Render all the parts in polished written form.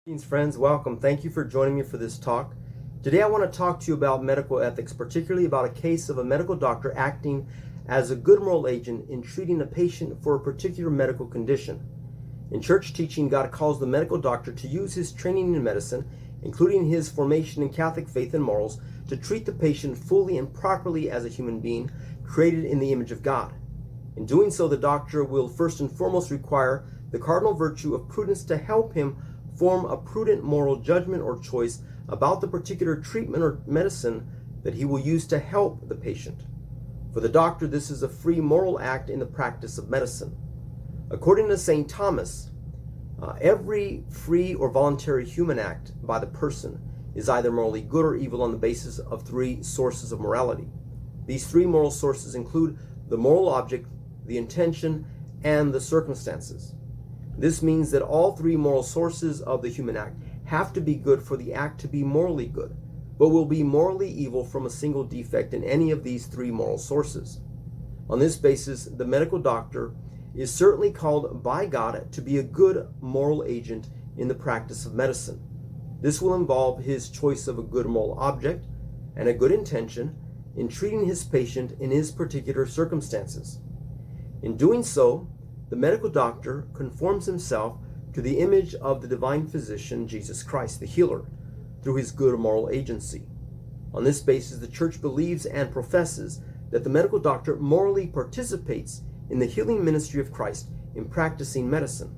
Greetings, friends. Welcome. Thank you for joining me for this talk. Today I want to talk to you about medical ethics, particularly about a case of a medical doctor acting as a good moral agent in treating a patient for a particular medical condition. In church teaching, God calls the medical doctor to use his training in medicine, including his formation in Catholic faith and morals, to treat the patient fully and properly as a human being created in the image of God. In doing so, the doctor will first and foremost require the cardinal virtue of prudence to help him form a prudent moral judgment or choice about the particular treatment or medicine that he will use to help the patient. For the doctor, this is a free moral act in the practice of medicine. According to St. Thomas, every free or voluntary human act by the person is either morally good or evil on the basis of three sources of morality. These three moral sources include the moral object, the intention, and the circumstances. This means that all three moral sources of the human act have to be good for the act to be morally good, but will be morally evil from a single defect in any of these three moral sources. On this basis, the medical doctor is certainly called by God to be a good moral agent in the practice of medicine. This will involve his choice of a good moral object and a good intention in treating his patient in his particular circumstances. In doing so, the medical doctor conforms himself to the image of the divine physician, Jesus Christ, the healer, through his good moral agency. On this basis, the Church believes and professes that the medical doctor morally participates in the healing ministry of Christ in practicing medicine.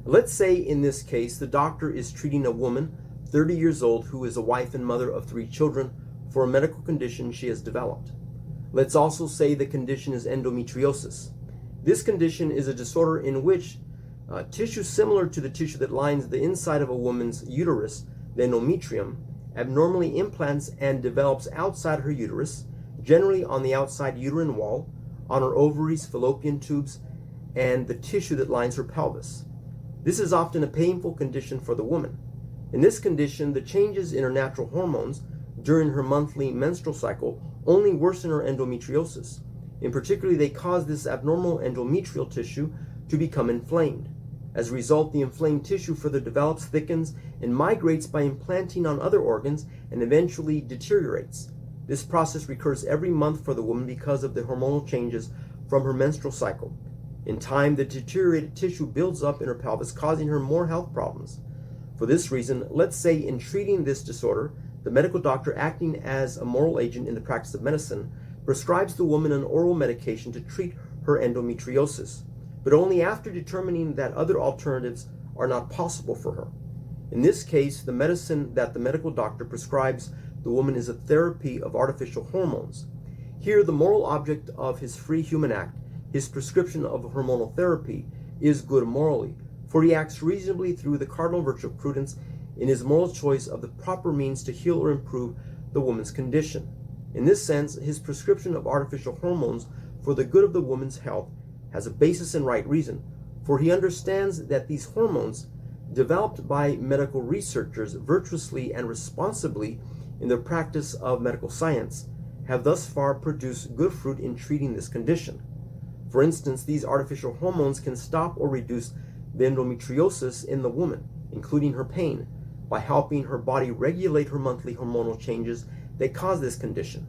Let's say in this case, the doctor is treating a woman, 30 years old, who is a wife and mother of 3 children, for a medical condition she has developed. Let's also say the condition is endometriosis. This condition is a disorder in which tissue similar to the tissue that lines the inside of a woman's uterus, the endometrium, abnormally implants and develops outside her uterus, generally on the outside uterine wall, on her ovaries, fallopian tubes, and the tissue that lines her pelvis. This is often a painful condition for the woman. In this condition, the changes in her natural hormones during her monthly menstrual cycle only worsen her endometriosis. In particular, they cause this abnormal endometrial tissue to become inflamed. As a result, the inflamed tissue further develops, thickens, and migrates by implanting on other organs and eventually deteriorates. This process recurs every month for the woman because of the hormonal changes from her menstrual cycle. In time, the deteriorated tissue builds up in her pelvis, causing her more health problems. For this reason, let's say in treating this disorder, the medical doctor, acting as a moral agent in the practice of medicine, prescribes the woman an oral medication to treat her endometriosis, but only after determining that other alternatives are not possible for her. In this case, the medicine that the medical doctor prescribes the woman is a therapy of artificial hormones. Here, the moral object of his free human act, his prescription of hormonal therapy, is good morally, for he acts reasonably through the cardinal virtue of prudence in his moral choice of the proper means to heal or improve the woman's condition. In this sense, his prescription of artificial hormones for the good of the woman's health has a basis in right reason, for he understands that these hormones, developed by medical researchers virtuously and responsibly in their practice of medical science, have thus far produced good fruit in treating this condition. For instance, these artificial hormones can stop or reduce the endometriosis in the woman, including her pain, by helping her body regulate her monthly hormonal changes that cause this condition.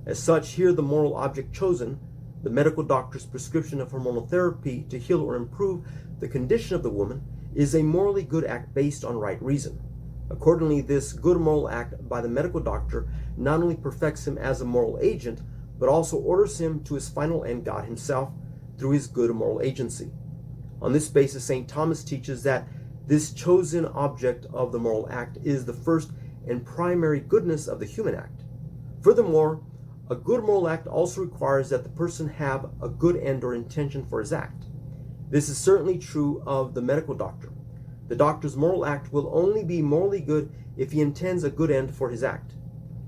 As such, here the moral object chosen, the medical doctor's prescription of hormonal therapy to heal or improve the condition of the woman, is a morally good act based on right reason. Accordingly, this good moral act by the medical doctor not only perfects him as a moral agent, but also orders him to his final end, God himself, through his good moral agency. On this basis, St. Thomas teaches that this chosen object of the moral act is the first and primary goodness of the human act. Furthermore, a good moral act also requires that the person have a good end or intention for his act. This is certainly true of the medical doctor. The doctor's moral act will only be morally good if he intends a good end for his act.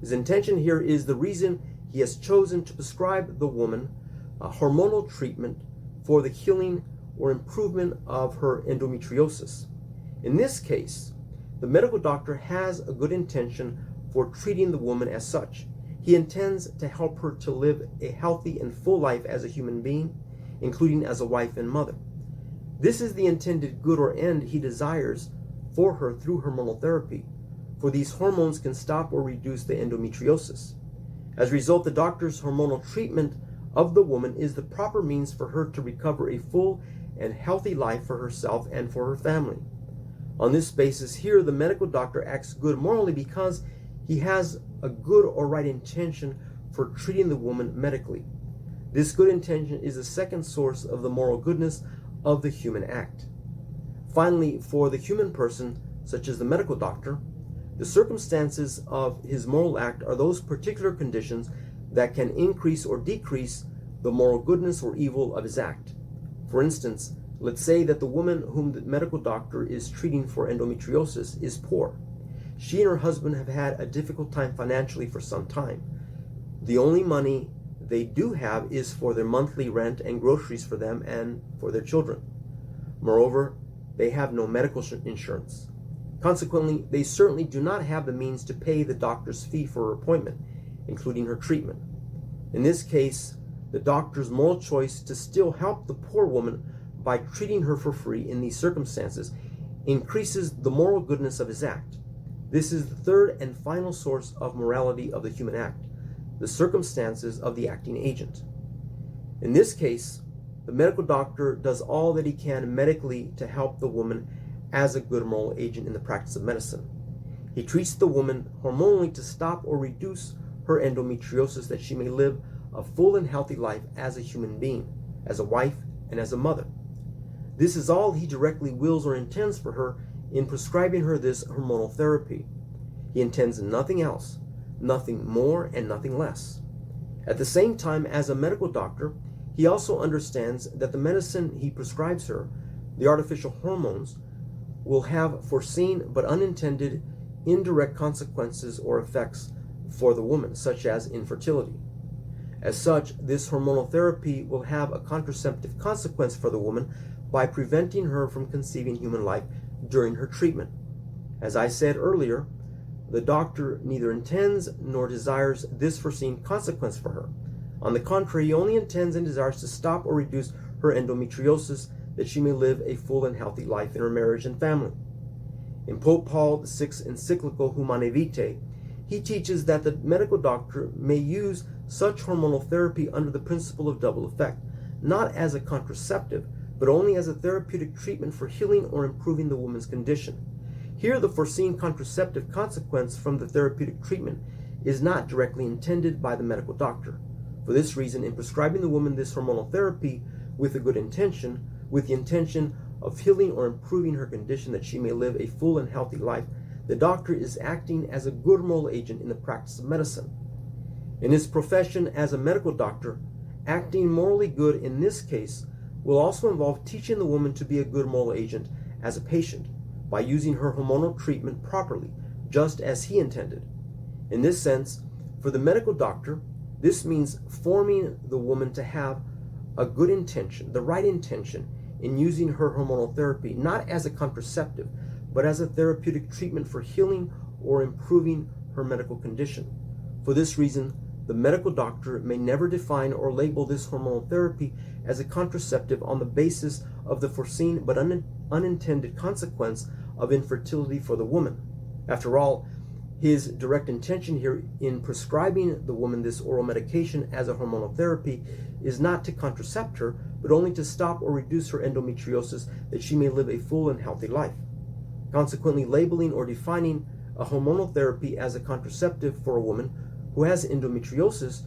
His intention here is the reason he has chosen to prescribe the woman a hormonal treatment for the healing or improvement of her endometriosis. In this case, the medical doctor has a good intention for treating the woman as such. He intends to help her to live a healthy and full life as a human being, including as a wife and mother. This is the intended good or end he desires for her through hormonal therapy, for these hormones can stop or reduce the endometriosis. As a result, the doctor's hormonal treatment of the woman is the proper means for her to recover a full and healthy life for herself and for her family. On this basis here, the medical doctor acts good morally because he has a good or right intention for treating the woman medically. This good intention is the second source of the moral goodness of the human act. Finally, for the human person, such as the medical doctor, the circumstances of his moral act are those particular conditions that can increase or decrease the moral goodness or evil of his act. For instance, let's say that the woman whom the medical doctor is treating for endometriosis is poor. She and her husband have had a difficult time financially for some time. The only money they do have is for their monthly rent and groceries for them and for their children. Moreover, they have no medical insurance. Consequently, they certainly do not have the means to pay the doctor's fee for her appointment, including her treatment. In this case, the doctor's moral choice to still help the poor woman by treating her for free in these circumstances increases the moral goodness of his act. This is the third and final source of morality of the human act, the circumstances of the acting agent. In this case, the medical doctor does all that he can medically to help the woman as a good moral agent in the practice of medicine. He treats the woman hormonally to stop or reduce her endometriosis that she may live a full and healthy life as a human being, as a wife, and as a mother. This is all he directly wills or intends for her in prescribing her this hormonal therapy. He intends nothing else, nothing more and nothing less. At the same time, as a medical doctor, he also understands that the medicine he prescribes her, the artificial hormones, will have foreseen but unintended indirect consequences or effects for the woman, such as infertility. As such, this hormonal therapy will have a contraceptive consequence for the woman by preventing her from conceiving human life during her treatment. As I said earlier, the doctor neither intends nor desires this foreseen consequence for her. On the contrary, he only intends and desires to stop or reduce her endometriosis that she may live a full and healthy life in her marriage and family. In Pope Paul VI's encyclical Humanae Vitae, he teaches that the medical doctor may use such hormonal therapy under the principle of double effect, not as a contraceptive, but only as a therapeutic treatment for healing or improving the woman's condition. Here, the foreseen contraceptive consequence from the therapeutic treatment is not directly intended by the medical doctor. For this reason, in prescribing the woman this hormonal therapy with a good intention, with the intention of healing or improving her condition that she may live a full and healthy life, the doctor is acting as a good moral agent in the practice of medicine. In his profession as a medical doctor, acting morally good in this case will also involve teaching the woman to be a good moral agent as a patient by using her hormonal treatment properly, just as he intended. In this sense, for the medical doctor, this means forming the woman to have a good intention, the right intention, in using her hormonal therapy, not as a contraceptive, but as a therapeutic treatment for healing or improving her medical condition. For this reason, the medical doctor may never define or label this hormonal therapy as a contraceptive on the basis of the foreseen but unintended consequence of infertility for the woman. After all, his direct intention here in prescribing the woman this oral medication as a hormonal therapy is not to contracept her, but only to stop or reduce her endometriosis that she may live a full and healthy life. Consequently, labeling or defining a hormonal therapy as a contraceptive for a woman who has endometriosis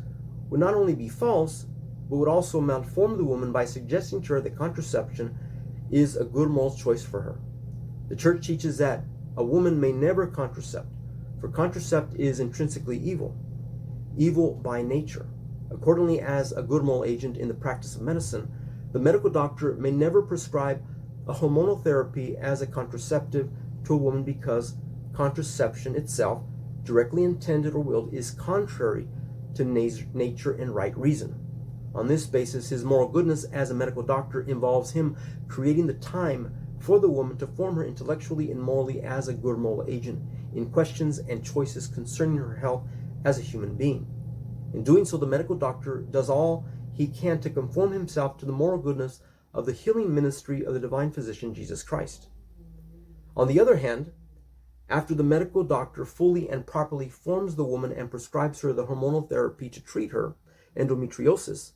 would not only be false, but would also malform the woman by suggesting to her that contraception is a good moral choice for her. The Church teaches that a woman may never contracept, for contracept is intrinsically evil by nature. Accordingly, as a good moral agent in the practice of medicine, the medical doctor may never prescribe a hormonal therapy as a contraceptive to a woman because contraception itself, directly intended or willed, is contrary to nature and right reason. On this basis, his moral goodness as a medical doctor involves him creating the time for the woman to form her intellectually and morally as a good moral agent in questions and choices concerning her health as a human being. In doing so, the medical doctor does all he can to conform himself to the moral goodness of the healing ministry of the divine physician Jesus Christ. On the other hand, after the medical doctor fully and properly forms the woman and prescribes her the hormonal therapy to treat her endometriosis,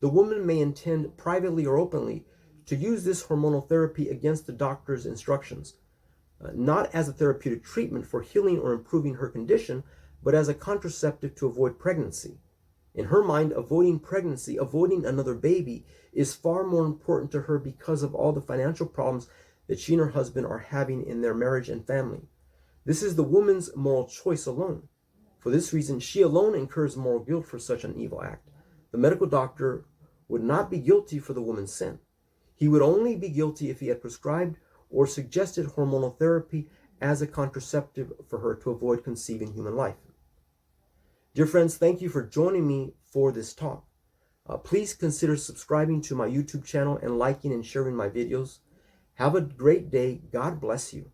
the woman may intend privately or openly to use this hormonal therapy against the doctor's instructions, not as a therapeutic treatment for healing or improving her condition, but as a contraceptive to avoid pregnancy. In her mind, avoiding pregnancy, avoiding another baby, is far more important to her because of all the financial problems that she and her husband are having in their marriage and family. This is the woman's moral choice alone. For this reason, she alone incurs moral guilt for such an evil act. The medical doctor would not be guilty for the woman's sin. He would only be guilty if he had prescribed or suggested hormonal therapy as a contraceptive for her to avoid conceiving human life. Dear friends, thank you for joining me for this talk. Please consider subscribing to my YouTube channel and liking and sharing my videos. Have a great day. God bless you.